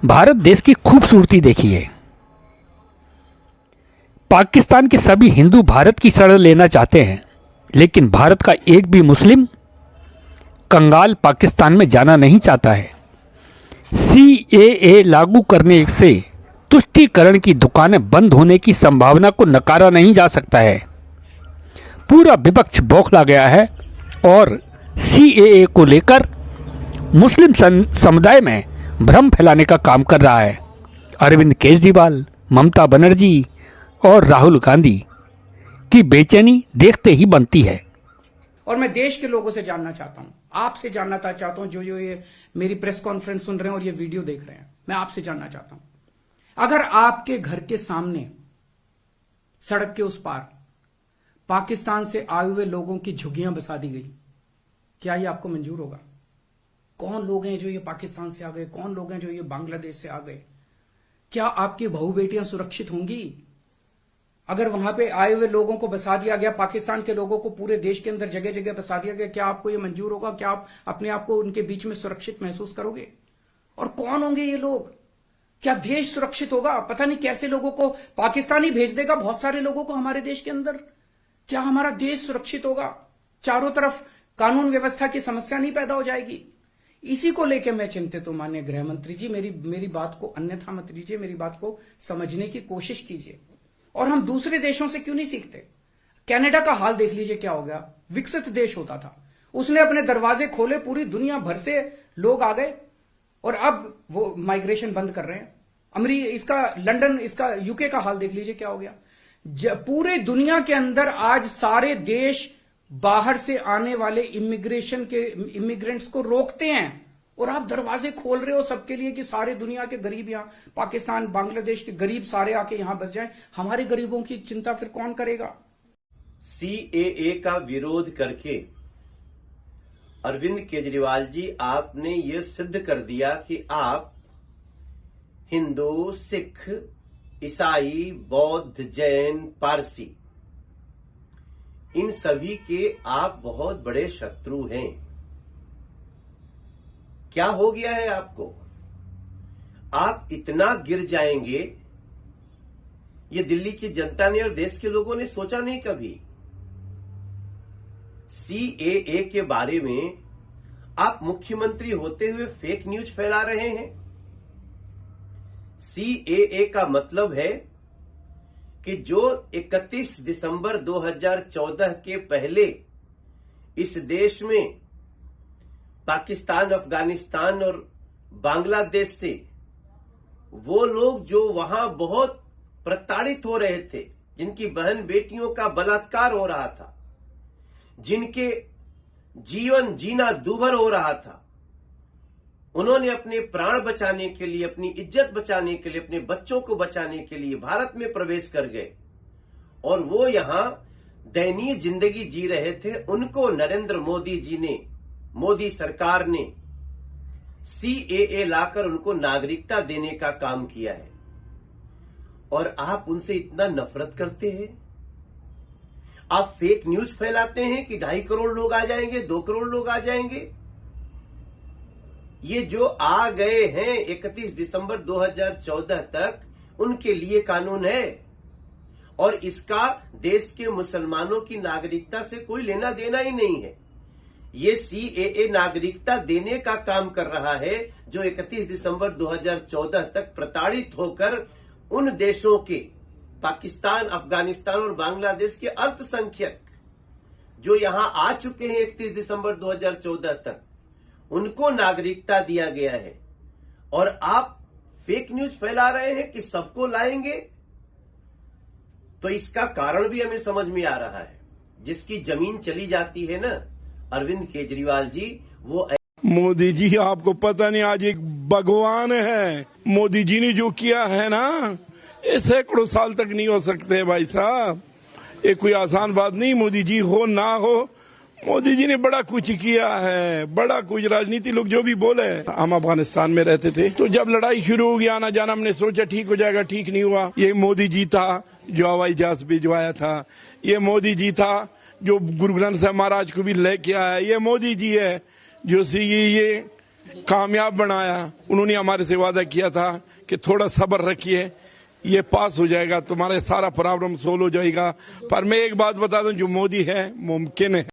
भारत देश की खूबसूरती देखिए। पाकिस्तान के सभी हिंदू भारत की शरण लेना चाहते हैं, लेकिन भारत का एक भी मुस्लिम कंगाल पाकिस्तान में जाना नहीं चाहता है। सीएए लागू करने से तुष्टीकरण की दुकानें बंद होने की संभावना को नकारा नहीं जा सकता है। पूरा विपक्ष बौखला गया है और सीएए को लेकर मुस्लिम समुदाय में भ्रम फैलाने का काम कर रहा है। अरविंद केजरीवाल, ममता बनर्जी और राहुल गांधी की बेचैनी देखते ही बनती है। और मैं देश के लोगों से जानना चाहता हूं, आपसे जानना चाहता हूं, जो ये मेरी प्रेस कॉन्फ्रेंस सुन रहे हैं और ये वीडियो देख रहे हैं, मैं आपसे जानना चाहता हूं, अगर आपके घर के सामने सड़क के उस पार पाकिस्तान से आए हुए लोगों की झुग्गियां बसा दी गई, क्या ये आपको मंजूर होगा? कौन लोग हैं जो ये पाकिस्तान से आ गए? कौन लोग हैं जो ये बांग्लादेश से आ गए? क्या आपकी बहू बेटियां सुरक्षित होंगी? अगर वहां पे आए हुए लोगों को बसा दिया गया, पाकिस्तान के लोगों को पूरे देश के अंदर जगह जगह बसा दिया गया, क्या आपको ये मंजूर होगा? क्या आप अपने आप को उनके बीच में सुरक्षित महसूस करोगे? और कौन होंगे ये लोग? क्या देश सुरक्षित होगा? पता नहीं कैसे लोगों को पाकिस्तान ही भेज देगा, बहुत सारे लोगों को हमारे देश के अंदर। क्या हमारा देश सुरक्षित होगा? चारों तरफ कानून व्यवस्था की समस्या नहीं पैदा हो जाएगी? इसी को लेकर मैं चिंतित हूं। माननीय गृह मंत्री जी, मेरी बात को अन्यथा मत लीजिए, मेरी बात को समझने की कोशिश कीजिए। और हम दूसरे देशों से क्यों नहीं सीखते? कनाडा का हाल देख लीजिए, क्या हो गया। विकसित देश होता था, उसने अपने दरवाजे खोले, पूरी दुनिया भर से लोग आ गए और अब वो माइग्रेशन बंद कर रहे हैं। इसका लंदन, इसका यूके का हाल देख लीजिए, क्या हो गया। पूरे दुनिया के अंदर आज सारे देश बाहर से आने वाले इमिग्रेंट्स को रोकते हैं और आप दरवाजे खोल रहे हो सबके लिए कि सारे दुनिया के गरीब यहां, पाकिस्तान, बांग्लादेश के गरीब सारे आके यहां बस जाएं। हमारे गरीबों की चिंता फिर कौन करेगा? सीएए का विरोध करके अरविंद केजरीवाल जी, आपने ये सिद्ध कर दिया कि आप हिंदू, सिख, ईसाई, बौद्ध, जैन, पारसी, इन सभी के आप बहुत बड़े शत्रु हैं। क्या हो गया है आपको? आप इतना गिर जाएंगे, ये दिल्ली की जनता ने और देश के लोगों ने सोचा नहीं कभी। सीएए के बारे में आप मुख्यमंत्री होते हुए फेक न्यूज फैला रहे हैं। सीएए का मतलब है कि जो 31 दिसंबर 2014 के पहले इस देश में पाकिस्तान, अफगानिस्तान और बांग्लादेश से वो लोग जो वहां बहुत प्रताड़ित हो रहे थे, जिनकी बहन बेटियों का बलात्कार हो रहा था, जिनके जीवन जीना दूभर हो रहा था, उन्होंने अपने प्राण बचाने के लिए, अपनी इज्जत बचाने के लिए, अपने बच्चों को बचाने के लिए भारत में प्रवेश कर गए और वो यहां दयनीय जिंदगी जी रहे थे। उनको नरेंद्र मोदी जी ने, मोदी सरकार ने सीएए लाकर उनको नागरिकता देने का काम किया है और आप उनसे इतना नफरत करते हैं। आप फेक न्यूज फैलाते हैं कि 2.5 करोड़ लोग आ जाएंगे, 2 करोड़ लोग आ जाएंगे। ये जो आ गए हैं 31 दिसंबर 2014 तक, उनके लिए कानून है और इसका देश के मुसलमानों की नागरिकता से कोई लेना देना ही नहीं है। ये सीएए नागरिकता देने का काम कर रहा है जो 31 दिसंबर 2014 तक प्रताड़ित होकर उन देशों के, पाकिस्तान, अफगानिस्तान और बांग्लादेश के अल्पसंख्यक जो यहां आ चुके हैं 31 दिसंबर 2014 तक, उनको नागरिकता दिया गया है। और आप फेक न्यूज फैला रहे हैं कि सबको लाएंगे, तो इसका कारण भी हमें समझ में आ रहा है। जिसकी जमीन चली जाती है ना अरविंद केजरीवाल जी, वो मोदी जी, आपको पता नहीं, आज एक भगवान है। मोदी जी ने जो किया है ना, ये सैकड़ों साल तक नहीं हो सकते भाई साहब। ये कोई आसान बात नहीं। मोदी जी हो ना हो, मोदी जी ने बड़ा कुछ किया है, बड़ा कुछ। राजनीति लोग जो भी बोले, हम अफगानिस्तान में रहते थे, तो जब लड़ाई शुरू हो गई, आना जाना, हमने सोचा ठीक हो जाएगा, ठीक नहीं हुआ। ये मोदी जी था जो हवाई जहाज भिजवाया था, ये मोदी जी था जो गुरु ग्रंथ साहब महाराज को भी लेके आया, ये मोदी जी है जो ये कामयाब बनाया। उन्होंने हमारे से वादा किया था कि थोड़ा सब्र रखिए, ये पास हो जाएगा, तुम्हारे सारा प्रॉब्लम सोल्व हो जाएगा। पर मैं एक बात बता दूं, जो मोदी है मुमकिन है।